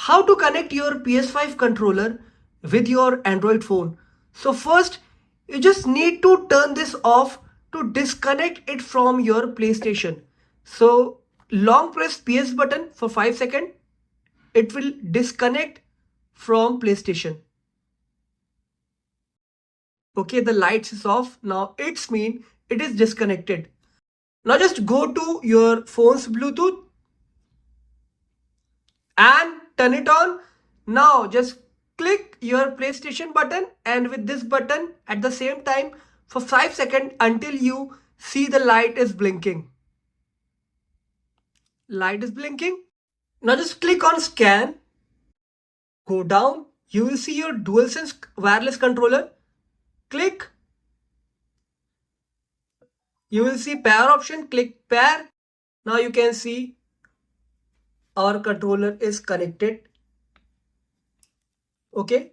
how to connect your PS5 controller with your Android phone. So first, you just need to turn this off to disconnect it from your PlayStation. So long press PS button for 5 seconds. It will disconnect from PlayStation. Okay, the lights is off. Now it's mean it is disconnected. Now just go to your phone's Bluetooth and turn it on. Now just click your PlayStation button, and with this button at the same time for 5 seconds until you see the light is blinking. Light is blinking. Now just click on scan. Go down. You will see your DualSense wireless controller. Click. You will see pair option. Click pair. Now you can see our controller is connected. Okay.